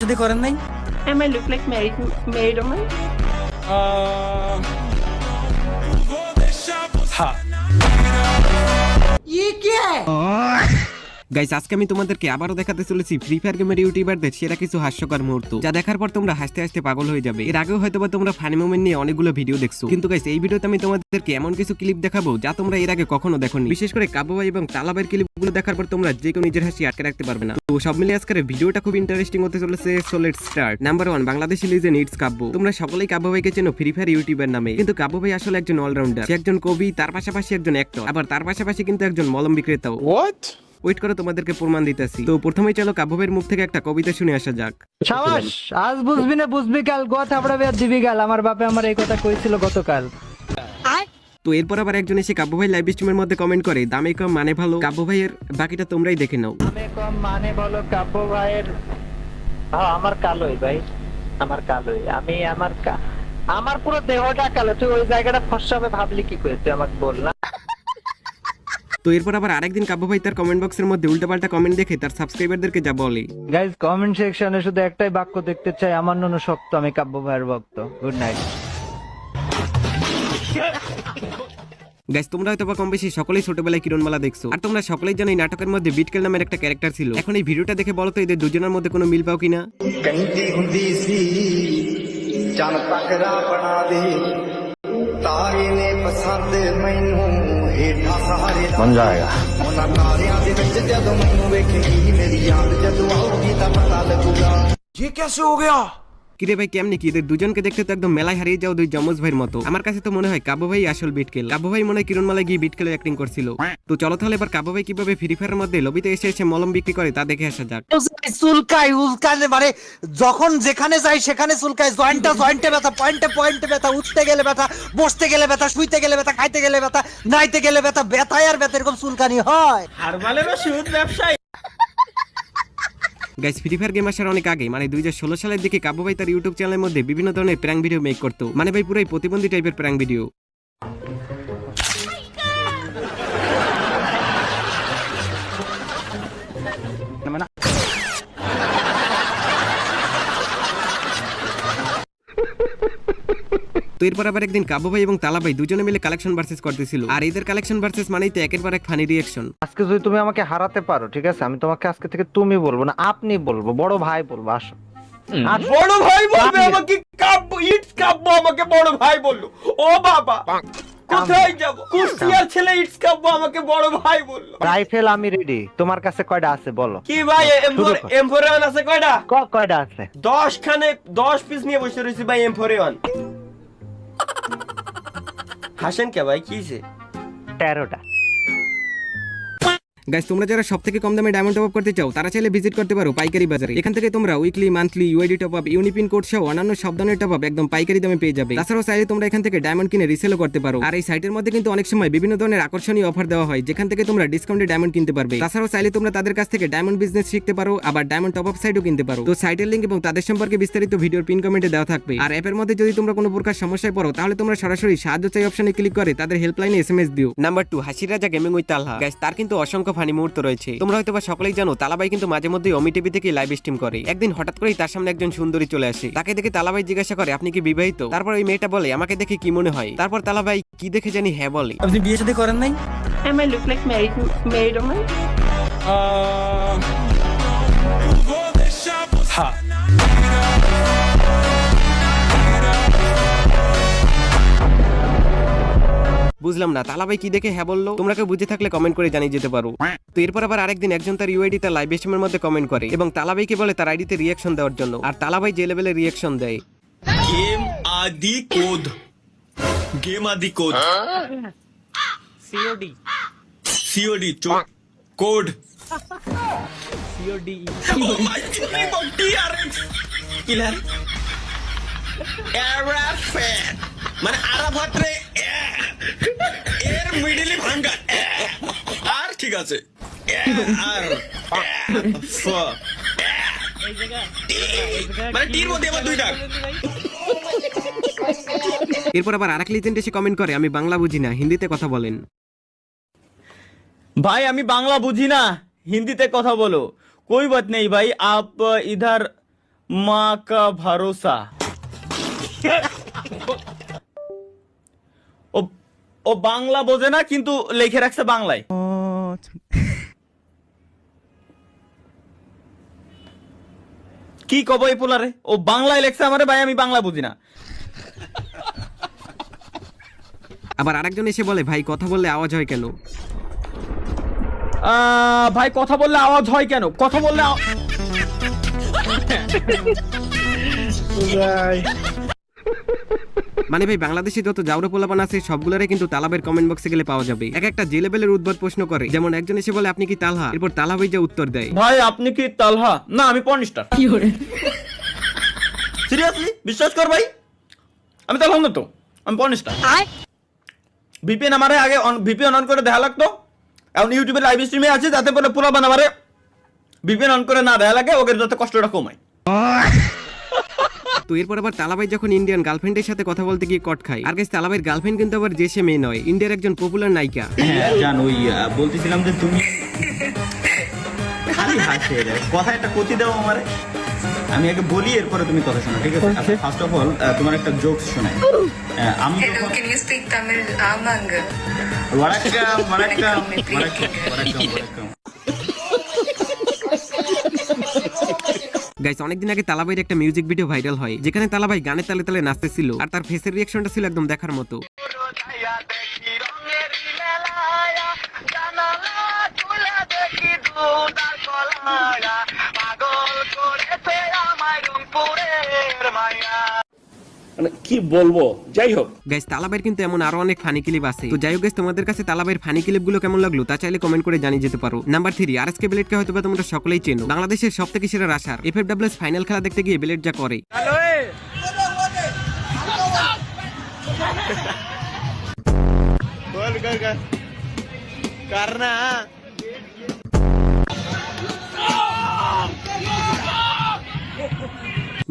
शादी करें नहीं? Am I look like married woman? हाँ। ये क्या है? গাইস আজকে আমি তোমাদেরকে আবারও দেখাতে চলেছি ফ্রি ফায়ার গেমের ইউটিউবারদের সেরা কিছু হাস্যকর মুহূর্ত, যা দেখার পর তোমরা হাসতে হাসতে পাগল হয়ে যাবে। এর আগেও হয়তোবা তোমরা ফানি মোমেন্ট নিয়ে অনেকগুলো ভিডিও দেখছো, কিন্তু গাইস এই ভিডিওতে আমি তোমাদেরকে এমন কিছু ক্লিপ দেখাবো যা তোমরা এর আগে কখনো দেখোনি। বিশেষ করে কাব্য ভাই এবং তালাবের ক্লিপগুলো দেখার পর তোমরা যে কেউ নিজের হাসি আটকে রাখতে পারবে না। তো সব মিলিয়ে আজকের ভিডিওটা খুব ইন্টারেস্টিং হতে চলেছে। So let's start. Number 1, Bangladeshi legend it's Kabbo. তোমরা সকলেই কাব্য ভাইকে চেনো ফ্রি ফায়ার ইউটিউবার নামে, কিন্তু কাব্য ভাই আসলে একজন অলরাউন্ডার। সে একজন কবি, তার পাশাপাশি একজন অ্যাক্টর, আবার তার পাশাপাশি কিন্তু একজন মলম বিক্রেতাও। ওয়েট করে তোমাদেরকে প্রমাণ দিতেছি। তো প্রথমেই চলো কাব্য ভাইয়ের মুখ থেকে একটা কবিতা শুনে আসা যাক। সাবাস, আজ বুঝবি না বুঝবি কাল, গোয়া থাপড়া বেয়ার দিবি গাল। আমার বাপে আমার এই কথা কইছিল গতকাল। তো এরপর আবার একজন এসে কাব্য ভাই লাইভ স্ট্রিমের মধ্যে কমেন্ট করে, দামে কম মানে ভালো। কাব্য ভাইয়ের বাকিটা তোমরাই দেখে নাও। দামে কম মানে ভালো কাব্য ভাইয়ের। হ্যাঁ, আমার কালোই ভাই, আমার কালোই। আমি আমার পুরো দেহটা কালো। তুই ওই জায়গাটা ফর্সা হবে ভাবলি কি করে? তুই আমাকে বল না। তো এরপর আবার আরেকদিন কাব্য ভাই তার কমেন্ট বক্সের মধ্যে উল্টাপাল্টা কমেন্ট দেখে তার সাবস্ক্রাইবারদেরকে যা বলে, গাইস কমেন্ট সেকশনে শুধু একটাই বাক্য দেখতে চাই, আমার নুনু শক্ত, আমি কাব্য ভাইয়ের ভক্ত। Good night. গাইস তোমরা হয়তো বা কম বেশি সকলেই ছোটবেলায় কিরণমালা দেখছো, আর তোমরা সকলেই জানো এই নাটকের মধ্যে বিটকেল নামের একটা ক্যারেক্টার ছিল। এখন এই ভিডিওটা দেখে বলো তো এদের দুজনের মধ্যে কোনো মিল পাও কিনা। ये कैसे हो गया? কিরে ভাই কেমনি কি? এদের দুজনকে দেখতে তো একদম মেলায় হারিয়ে যাও দুই যমজ ভাইয়ের মতো। আমার কাছে তো মনে হয় কাব্য ভাই আসল বিটকেল। কাব্য ভাই মনে হয় কিরণমালায় গিয়ে বিটকেলের অ্যাক্টিং করছিল। তো চলো তাহলে এবার কাব্য ভাই কিভাবে ফ্রি ফায়ারের মধ্যে লবিতে এসে এসে মলম বিক্রি করে তা দেখে আসা যাক। চুলকায় উল্কানে, মানে যখন যেখানে যাই সেখানে চুলকায়। জয়েন্টে ব্যথা, পয়েন্টে ব্যথা, উঠতে গেলে ব্যথা, বসতে গেলে ব্যথা, শুইতে গেলে ব্যথা, খাইতে গেলে ব্যথা, নাইতে গেলে ব্যথা, ব্যথায় আর ব্যথা, এরকম চুলকানি হয়। হারবালের ওষুধ ব্যবসায়ী। গাইস ফ্রি ফায়ার গেম আসার অনেক আগে মানে 2016 সালের দিকে কাব্য ভাই তার ইউটিউব চ্যানেলের মধ্যে বিভিন্ন ধরনের প্র্যাঙ্ক ভিডিও মেক করতো। মানে ভাই পুরাই প্রতিবন্ধী টাইপের প্র্যাঙ্ক ভিডিও। তো এরপর আবার একদিন কাব্য ভাই এবং তালা ভাই দুজনে মিলে কালেকশন ভার্সেস করতেছিল, আর এদের কালেকশন ভার্সেস মানেই তো একের পর এক ফানি রিঅ্যাকশন। আজকে যদি তুমি আমাকে হারাতে পারো, ঠিক আছে, আমি তোমাকে আজকে থেকে তুমি বলবো না, আপনি বলবো, বড় ভাই বলবো। আসো। বড় ভাই বলবে আমাকে? কাব্য, ইটস কাব্য আমাকে বড় ভাই বললো? ও বাবা, কোথায় যাব? কুষ্টিয়ার ছেলে ইটস কাব্য আমাকে বড় ভাই বললো। রাইফেল আমি রেডি। তোমার কাছে কয়টা আছে বলো? কি ভাই, M4A1 আছে কয়টা? কয়টা আছে? 10 পিস নিয়ে বসে রয়েছি ভাই M4A1। হাসেন কে ভাই, কি হইছে? 13টা। গাইস তোমরা যারা সবথেকে কম দামে ডায়মন্ড টপ আপ করতে চাও তারা চাইলে ভিজিট করতে পারো পাইকারি বাজারে। এখান থেকে তোমরা weekly, monthly, UID top up, UniPin code সহ অন্যান্য সব ধরনের টপ আপ একদম পাইকারি দামে পেয়ে যাবে। তাছাড়াও চাইলে তোমরা এখান থেকে ডায়মন্ড কিনে রিসেলও করতে পারো। আর এই সাইটের মধ্যে কিন্তু অনেক সময় বিভিন্ন ধরনের আকর্ষণীয় অফার দেওয়া হয়, যেখান থেকে তোমরা ডিসকাউন্টে ডায়মন্ড কিনতে পারবে। তাছাড়াও চাইলে তোমরা তাদের কাছ থেকে ডায়মন্ড বিজনেস শিখতে পারো, আবার ডায়মন্ড টপ আপ সাইটও কিনতে পারো। তো সাইটের লিংক এবং তাদের সম্পর্কে বিস্তারিত ভিডিওর পিন কমেন্টে দেওয়া থাকবে। আর অ্যাপের মধ্যে যদি তোমরা কোনো প্রকার সমস্যায় পড়ো তাহলে তোমরা সরাসরি সাহায্য চাই অপশনে ক্লিক করে তাদের হেল্পলাইনে এসএমএস দিও। নাম্বার 2, হাসির রাজা গেমিং উইথ তালহা। গাইস তার কিন্তু অসংখ্য ফানি মুহূর্ত রয়েছে। তোমরা হয়তো বা সকলেই জানো তালাবাই কিন্তু মাঝে মধ্যে অমি টিভি থেকে লাইভ স্ট্রিম করে। একদিন হঠাৎ করেই তার সামনে একজন সুন্দরী চলে আসে। তাকে দেখে তালাবাই জিজ্ঞাসা করে, আপনি কি বিবাহিত? তারপর ওই মেয়েটা বলে, আমাকে দেখে কি মনে হয়? তারপর তালাবাই কি দেখে জানি হ্যাঁ বলে। আপনি বিয়ে শাদী করেন নাই? Am I look like married woman? हाँ। বুঝলাম না তালাবাই কি দেখে হ্যাঁ বললো। তোমরা কেউ বুঝে থাকলে কমেন্ট করে জানিয়ে যেতে পারো। তো এরপর আবার আরেকদিন একজন তার ইউআইডি তার লাইভ স্ট্রিমের মধ্যে কমেন্ট করে এবং তালাবাইকে বলে তার আইডিতে রিঅ্যাকশন দেওয়ার জন্য। আর তালাবাই যে লেভেলে রিঅ্যাকশন দেয়, गेम आदि कोड, गेम आदि कोड, COD कोड, किलर एराफेट মানে আরাফাতরে এর মিডলে ভাঙা আর ঠিক আছে আর মানে টির মধ্যে আবার দুই দাগ। এরপর আবার আরেক লিজেন্ড এসে কমেন্ট করে, আমি বাংলা বুঝি না, হিন্দিতে কথা বলেন। भाई আমি বাংলা বুঝি না, হিন্দিতে কথা বলো। कोई बात नहीं भाई, आप इधर মা কা ভরসা। ও ও বাংলা বোঝে না কিন্তু লিখে রাখছে বাংলায়। কি কব এই পোলারে, ও বাংলায় লেখছে আমারে ভাই, আমি বাংলা বুঝি না। আবার আরেকজন এসে বলে ভাই কথা বললে আওয়াজ হয় কেন? ভাই কথা বললে আওয়াজ হয় কেন? কথা বললে মানে ভাই বাংলাদেশে যত জাউরা পোলাপান আছে সবগুলোরে কিন্তু তালাবের কমেন্ট বক্সে গেলে পাওয়া যাবে। এক একটা যে লেভেলের উদ্ভট প্রশ্ন করে, যেমন একজন এসে বলে আপনি কি তালহা, এরপর তালহা ভাই যা উত্তর দেয়, ভাই আপনি কি তালহা? না আমি পর্নস্টার। সিরিয়াসলি বিশ্বাস কর ভাই, আমি তালহা না তো, আমি পর্নস্টার। ভিপিএন আমারে আগে ভিপিএন অন করে দেখা লাগতো, এখন ইউটিউবে লাইভ স্ট্রিমে আছে, যাতে বলে পুরো বানাবারে ভিপিএন অন করে না দেখা লাগে, ওকে যাতে কষ্টটা কমায়। তো এরপর আবার তালাবাই যখন ইন্ডিয়ান গার্লফ্রেন্ডের সাথে কথা বলতে গিয়ে কট খায়। আর গাইস তালাবাইয়ের গার্লফ্রেন্ড কিন্তু আবার যে সে মেয়ে নয়, ইন্ডিয়ার একজন পপুলার নায়িকা। হ্যাঁ জান, ওই বলতেছিলাম যে তুমি খালি হাসে কথা একটা কতি দাও আমারে, আমি আগে বলি এরপরে তুমি কথা শোনো, ঠিক আছে? ফার্স্ট অফ অল তোমার একটা জোকস শোনাই। আমি Hello, can you speak Tamil? Amanga. ওয়ারাক্কাম ওয়ারাক্কাম ওয়ারাক্কাম। গাইস অনেকদিন আগে তালাবাইয়ের একটা মিউজিক ভিডিও ভাইরাল হয়, যেখানে তালাবাই গানের তালে তালে নাচতেছিল, আর তার ফেসের রিঅ্যাকশনটা ছিল একদম দেখার মতো। মানে কি বলবো, যাই হোক। গাইস তালাবাইয়ের কিন্তু এমন আরো অনেক ফানি ক্লিপ আছে। তো যাই হোক গাইস, তোমাদের কাছে তালাবাইয়ের ফানি ক্লিপ গুলো কেমন লাগলো তা চাইলে কমেন্ট করে জানিয়ে যেতে পারো। নাম্বার 3, আরএসকে ব্লেডকে হয়তো তোমরা সকলেই চেনো। বাংলাদেশের সবথেকে সেরা রাশার, এফএফডব্লিউএস ফাইনাল খেলা দেখতে গিয়ে ব্লেড যা করে।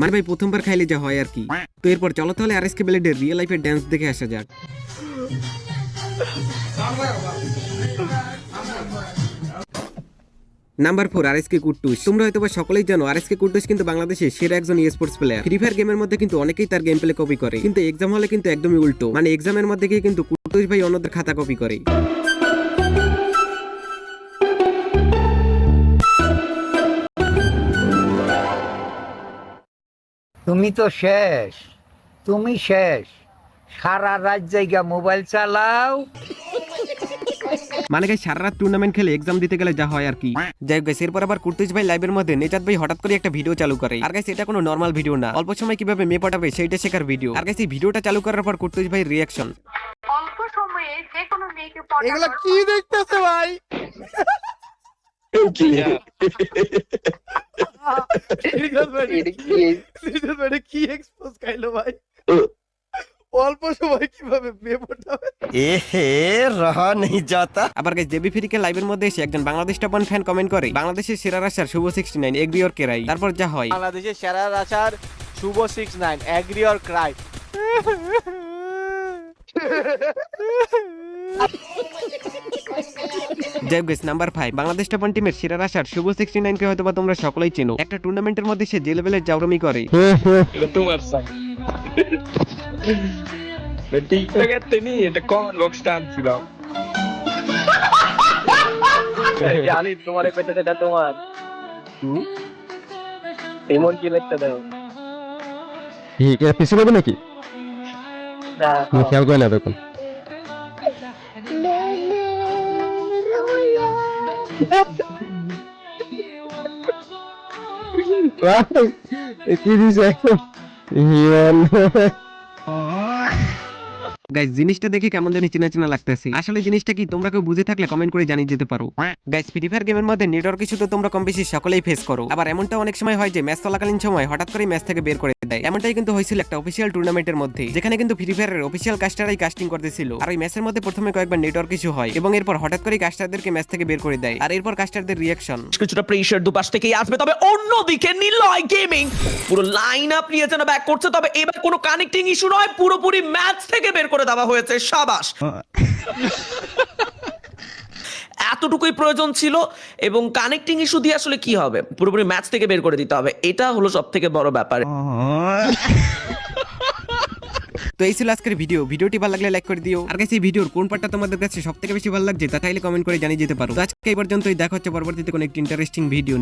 মানে ভাই প্রথমবার খাইলে যা হয় আর কি। তো এরপর চলো তাহলে আরএসকে ব্লেডের রিয়েল লাইফের ড্যান্স দেখে আসা যাক। Number 4, RSK কুট্টুস। তোমরা হয়তো সকলেই জানো আরএসকে কুট্টুস কিন্তু বাংলাদেশের সেরা একজন স্পোর্টস প্লেয়ার। ফ্রি ফায়ার গেমের মধ্যে কিন্তু অনেকেই তার গেম প্লে কপি করে, কিন্তু এক্সাম হলে কিন্তু একদমই উল্টো। মানে এক্সামের মধ্যে গিয়ে কিন্তু কুট্টুস ভাই অন্যদের খাতা কপি করে। তুমি তো শেষ, তুমি শেষ। সারা রাত জায়গা মোবাইল চালাও। মানে গাইস সারা রাত টুর্নামেন্ট খেলে এক্সাম দিতে গেলে যা হয় আর কি। যাই হোক গাইস, এরপর আবার কুট্টুস ভাই লাইভের মধ্যে নেজাত ভাই হঠাৎ করে একটা ভিডিও চালু করে। আর গাইস এটা কোনো নরমাল ভিডিও না, অল্প সময় কিভাবে মেয়ে পটাবে সেইটা শেখার ভিডিও। আর গাইস এই ভিডিওটা চালু করার পর কুট্টুস ভাই রিঅ্যাকশন। অল্প সময়ে যে কোনো মেয়েকে পটানো। এগুলা কি দেখতেছে ভাই? কি এক্সপোজ খাইলো ভাই? অল্প সময় কিভাবে বিয়ে পড়াবে? এহে রহা নেই যাতা। আবার গাইস দেবী ফ্রিকে লাইভের মধ্যে এসে একজন বাংলাদেশ টপ 1 ফ্যান কমেন্ট করে বাংলাদেশের সেরা রাশার শুভ 69 এগ্রি অর কেরাই। তারপর যা হয়, বাংলাদেশের সেরা রাশার শুভ 69 এগ্রি অর ক্রাই। যাই হোক গাইস, নাম্বার 5, বাংলাদেশ টপ 1 টিমের সেরা রাশার শুভ 69 কে হয়তোবা তোমরা সকলেই চেনো। একটা টুর্নামেন্টের মধ্যে সে যে লেভেলের জাউরামি করে। তোমার সাইড টিকটকে তিনি এটা কমেন্ট বক্সটা আনছিলাম। জানি তোমার এই পেটে এটা তোমার এমন কি লিখতে দাও ঠিক আছে, পিছু নেবে নাকি? না খেয়াল করে না দেখুন। কি দিছে গাইস জিনিসটা দেখে কেমন জানি চেনা চেনা লাগতেছে। আসলে জিনিসটা কি তোমরা কেউ বুঝে থাকলে কমেন্ট করে জানিয়ে যেতে পারো। গাইস ফ্রি ফায়ার গেমের মধ্যে নেটওয়ার্ক ইস্যু তো তোমরা কম বেশি সকলেই ফেস করো। আবার এমনটা অনেক সময় হয় যে ম্যাচ চলাকালীন সময় হঠাৎ করে ম্যাচ থেকে বের করে দেয়। এমনটাই কিন্তু হয়েছিল একটা অফিসিয়াল টুর্নামেন্টের মধ্যে, যেখানে কিন্তু ফ্রি ফায়ারের অফিসিয়াল কাস্টাররাই কাস্টিং করতেছিল। আর ওই ম্যাচের মধ্যে প্রথমে কয়েকবার নেটওয়ার্ক ইস্যু হয় এবং এরপর হঠাৎ করে কাস্টারদেরকে ম্যাচ থেকে বের করে দেয়। আর এরপর কাস্টারদের রিঅ্যাকশন কিছুটা প্রেসার দুপাশ থেকেই আসবে, তবে অন্যদিকে নিলয় গেমিং পুরো লাইন আপ নিয়ে যেন ব্যাক করছে। তবে এবার কোনো কানেক্টিং ইস্যু নয়, পুরোপুরি ম্যাচ থেকে বের করে দেওয়া হয়েছে। সাবাস। এতটুকুই প্রয়োজন ছিল, এবং কানেক্টিং ইস্যু দিয়ে আসলে কি হবে, পুরোপুরি ম্যাচ থেকে বের করে দিতে হবে, এটা হলো সব থেকে বড় ব্যাপার। তো এই ছিল আজকের ভিডিওটি ভালো লাগলে লাইক করে দিও। আর গাইস এই ভিডিওর কোন পার্টটা তোমাদের কাছে সবথেকে বেশি ভালো লাগছে তা চাইলে কমেন্ট করে জানিয়ে যেতে পারো। তো আজকে এই পর্যন্তই, দেখা হচ্ছে পরবর্তীতে কোনো একটা ইন্টারেস্টিং ভিডিও।